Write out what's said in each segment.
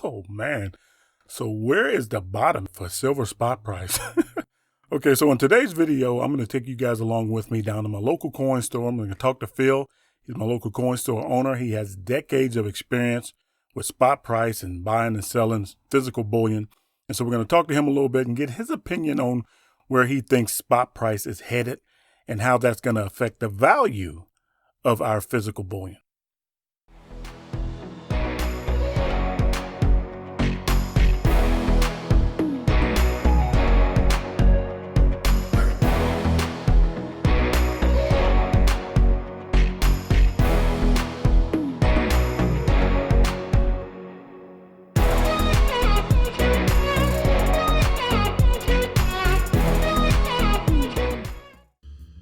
Oh man. So where is the bottom for silver spot price? Okay, so in today's video, I'm going to take you guys along with me down to my local coin store. I'm going to talk to Phil. He's my local coin store owner. He has decades of experience with spot price and buying and selling physical bullion. And so we're going to talk to him a little bit and get his opinion on where he thinks spot price is headed and how that's going to affect the value of our physical bullion.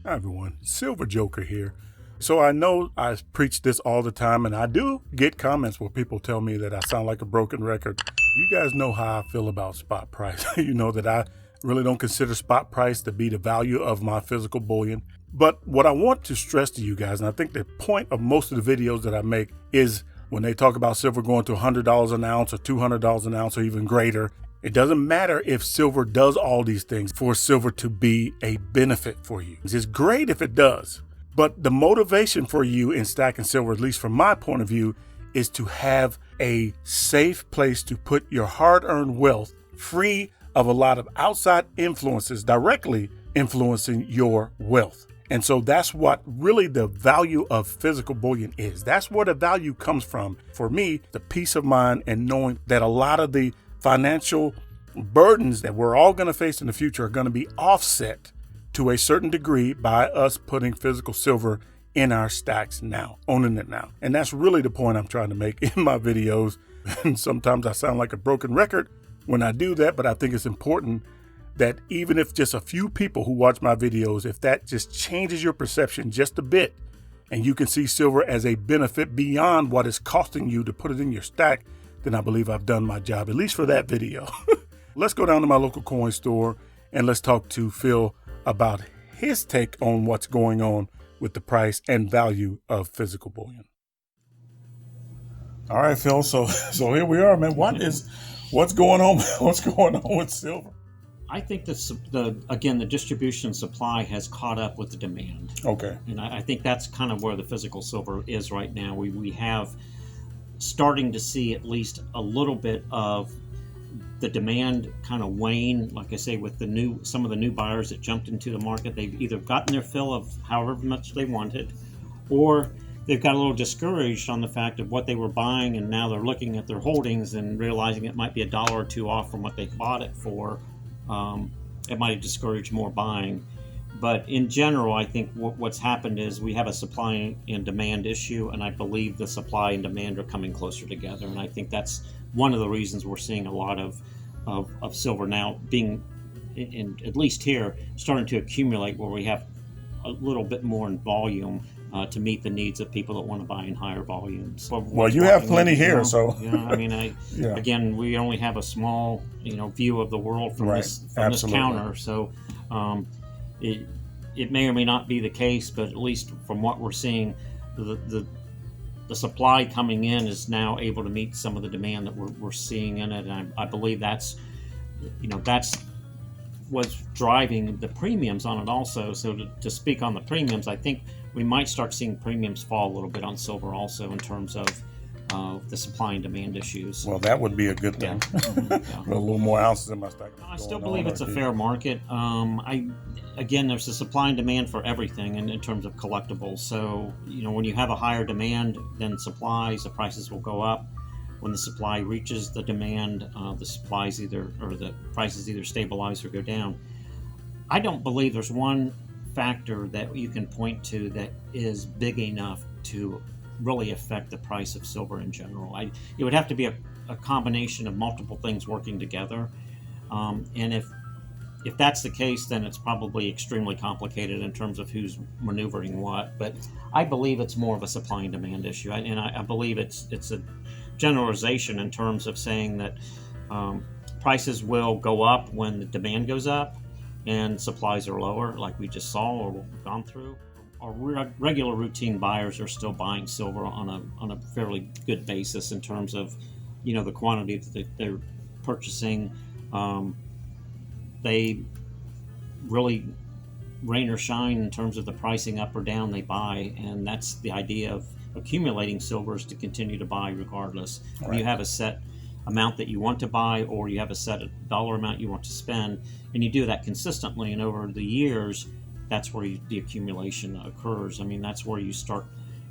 Hi everyone, Silver Joker here. So I know I preach this all the time and I do get comments where people tell me that I sound like a broken record. You guys know how I feel about spot price. You know that I really don't consider spot price to be the value of my physical bullion. But what I want to stress to you guys, and I think the point of most of the videos that I make is when they talk about silver going to $100 an ounce or $200 an ounce or even greater, it doesn't matter if silver does all these things for silver to be a benefit for you. It's great if it does, but the motivation for you in stacking silver, at least from my point of view, is to have a safe place to put your hard-earned wealth free of a lot of outside influences directly influencing your wealth. And so that's what really the value of physical bullion is. That's where the value comes from. For me, the peace of mind and knowing that a lot of the financial burdens that we're all going to face in the future are going to be offset to a certain degree by us putting physical silver in our stacks now, owning it now. And that's really the point I'm trying to make in my videos. And sometimes I sound like a broken record when I do that, but I think it's important that even if just a few people who watch my videos, if that just changes your perception just a bit, and you can see silver as a benefit beyond what it's costing you to put it in your stack, then I believe I've done my job, at least for that video. Let's go down to my local coin store and let's talk to Phil about his take on what's going on with the price and value of physical bullion. All right, Phil. So here we are, man. What's going on? What's going on with silver? I think the distribution supply has caught up with the demand. Okay. And I think that's kind of where the physical silver is right now. We have starting to see at least a little bit of the demand kind of wane, like I say, with some of the new buyers that jumped into the market. They've either gotten their fill of however much they wanted, or they've got a little discouraged on the fact of what they were buying, and now they're looking at their holdings and realizing it might be $1 or $2 off from what they bought it for. It might discourage more buying. But in general, I think what's happened is we have a supply and demand issue, and I believe the supply and demand are coming closer together. And I think that's one of the reasons we're seeing a lot of silver now being, at least here, starting to accumulate where we have a little bit more in volume to meet the needs of people that want to buy in higher volumes. Well, you have plenty here, so. I mean, again, we only have a small, view of the world from this counter. So it may or may not be the case, but at least from what we're seeing, the supply coming in is now able to meet some of the demand that we're seeing in it. And I believe that's what's driving the premiums on it also. So to speak on the premiums, I think we might start seeing premiums fall a little bit on silver also in terms of the supply and demand issues. Well, that would be a good thing. Yeah. A little more ounces in my stack. I still believe it's a fair market. Again, there's a supply and demand for everything in terms of collectibles. So, when you have a higher demand than supplies, the prices will go up. When the supply reaches the demand, the prices either stabilize or go down. I don't believe there's one factor that you can point to that is big enough to really affect the price of silver in general. It would have to be a combination of multiple things working together. And if that's the case, then it's probably extremely complicated in terms of who's maneuvering what. But I believe it's more of a supply and demand issue. I believe it's a generalization in terms of saying that prices will go up when the demand goes up and supplies are lower, like we just saw or what we've gone through. Our regular routine buyers are still buying silver on a fairly good basis in terms of the quantity that they're purchasing. Um, they really rain or shine in terms of the pricing up or down they buy, and that's the idea of accumulating silver, is to continue to buy regardless. Right. You have a set amount that you want to buy, or you have a set dollar amount you want to spend, and you do that consistently, and over the years, that's where the accumulation occurs. I mean, that's where you start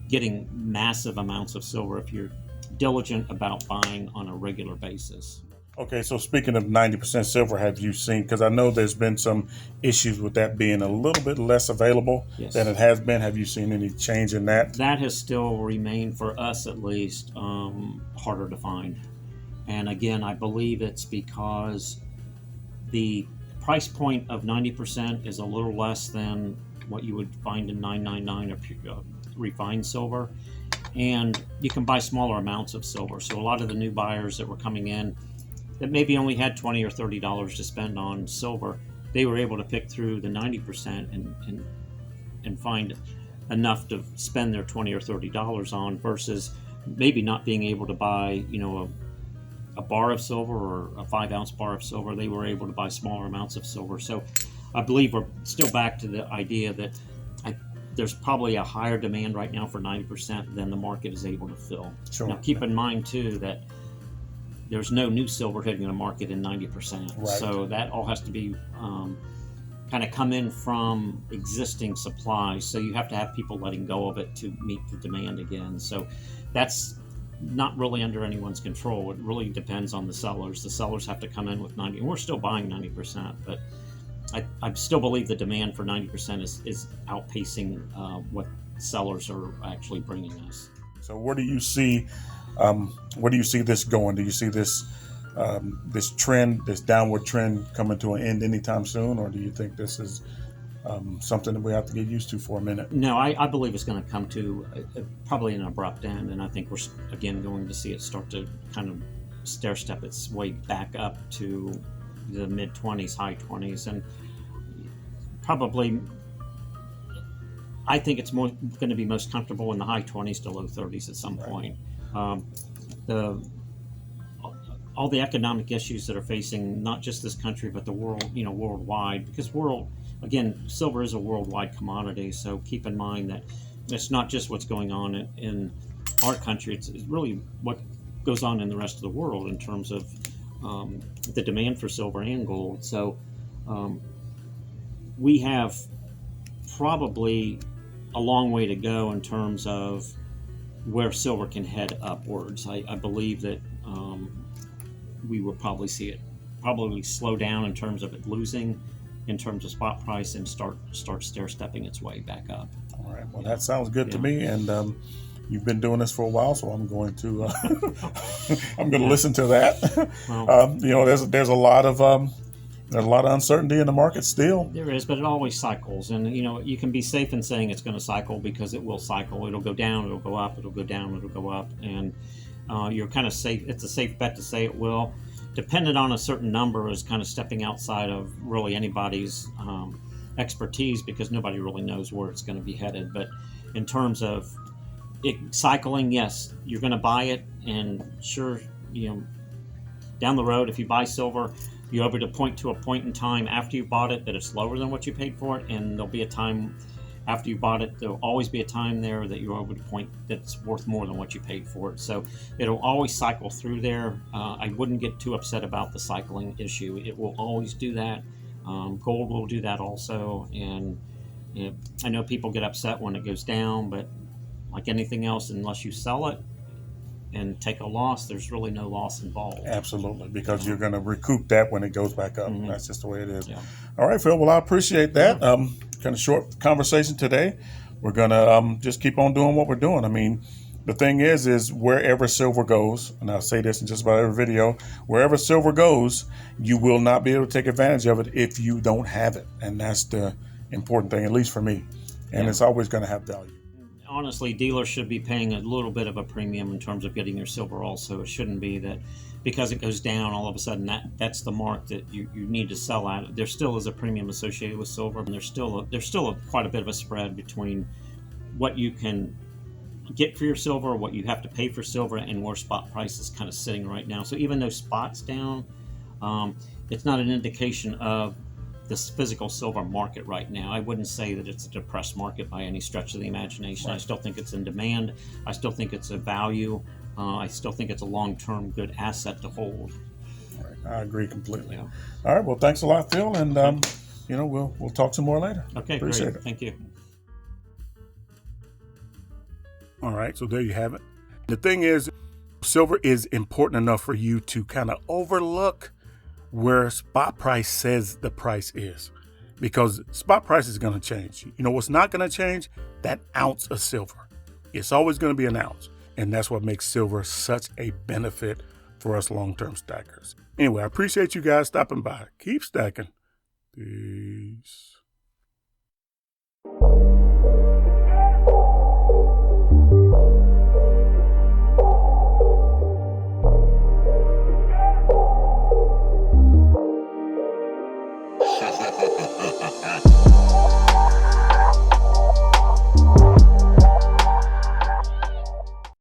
getting massive amounts of silver if you're diligent about buying on a regular basis. Okay, so speaking of 90% silver, have you seen, because I know there's been some issues with that being a little bit less available Yes. than it has been. Have you seen any change in that? That has still remained, for us at least, harder to find. And again, I believe it's because the price point of 90% is a little less than what you would find in 999 or refined silver. And you can buy smaller amounts of silver. So a lot of the new buyers that were coming in that maybe only had $20 or $30 to spend on silver, they were able to pick through the 90% and find enough to spend their $20 or $30 on, versus maybe not being able to buy, a bar of silver or a 5-ounce bar of silver. They were able to buy smaller amounts of silver. So I believe we're still back to the idea that there's probably a higher demand right now for 90% than the market is able to fill. Sure. Now, keep in mind, too, that there's no new silver hitting the market in 90%. Right. So that all has to be kind of come in from existing supply. So you have to have people letting go of it to meet the demand again. So that's not really under anyone's control. It really depends on the sellers. The sellers have to come in with 90%. And we're still buying 90%, but I still believe the demand for 90% is outpacing what sellers are actually bringing us. So where do you see this going? Do you see this this trend, this downward trend, coming to an end anytime soon, or do you think this is something that we have to get used to for a minute? No, I believe it's going to come to probably an abrupt end, and I think we're again going to see it start to kind of stair step its way back up to the mid 20s, high 20s, and probably I think it's going to be most comfortable in the high 20s to low 30s at some point. All the economic issues that are facing not just this country but the world, worldwide, because again, silver is a worldwide commodity. So keep in mind that it's not just what's going on in our country; it's really what goes on in the rest of the world in terms of the demand for silver and gold. So we have probably a long way to go in terms of where silver can head upwards. I believe that we will probably see it slow down in terms of it losing, in terms of spot price, and start stair stepping its way back up. All right. Well, that sounds good to me. And you've been doing this for a while, so I'm going to listen to that. Well, there's a lot of uncertainty in the market still. There is, but it always cycles, and you can be safe in saying it's going to cycle, because it will cycle. It'll go down, it'll go up, it'll go down, it'll go up, and you're kind of safe. It's a safe bet to say it will. Dependent on a certain number is kind of stepping outside of really anybody's expertise, because nobody really knows where it's going to be headed. But in terms of it cycling, yes, you're going to buy it, and sure, down the road, if you buy silver, you're able to point to a point in time after you bought it that it's lower than what you paid for it, and there'll be a time after you bought it, there'll always be a time there that you're able to point that's worth more than what you paid for it. So it'll always cycle through there. I wouldn't get too upset about the cycling issue. It will always do that. Gold will do that also, and I know people get upset when it goes down, but like anything else, unless you sell it and take a loss, there's really no loss involved. Absolutely, because you're going to recoup that when it goes back up. Mm-hmm. That's just the way it is. Yeah. All right, Phil. Well, I appreciate that. Kind of short conversation today. We're going to just keep on doing what we're doing. I mean, the thing is wherever silver goes, and I'll say this in just about every video, wherever silver goes, you will not be able to take advantage of it if you don't have it. And that's the important thing, at least for me. And it's always going to have value. Honestly, dealers should be paying a little bit of a premium in terms of getting your silver also. It shouldn't be that because it goes down, all of a sudden that's the mark that you need to sell at. There still is a premium associated with silver, and there's still quite a bit of a spread between what you can get for your silver, what you have to pay for silver, and where spot price is kind of sitting right now. So even though spot's down, it's not an indication of this physical silver market right now. I wouldn't say that it's a depressed market by any stretch of the imagination. Right. I still think it's in demand. I still think it's a value. I still think it's a long-term good asset to hold. All right. I agree completely. Yeah. All right. Well, thanks a lot, Phil. And, we'll talk some more later. Okay, Appreciate great. it. Thank you. All right. So there you have it. The thing is, silver is important enough for you to kind of overlook where spot price says the price is, because spot price is going to change. You know what's not going to change? That ounce of silver. It's always going to be an ounce. And that's what makes silver such a benefit for us long-term stackers. Anyway, I appreciate you guys stopping by. Keep stacking. Peace.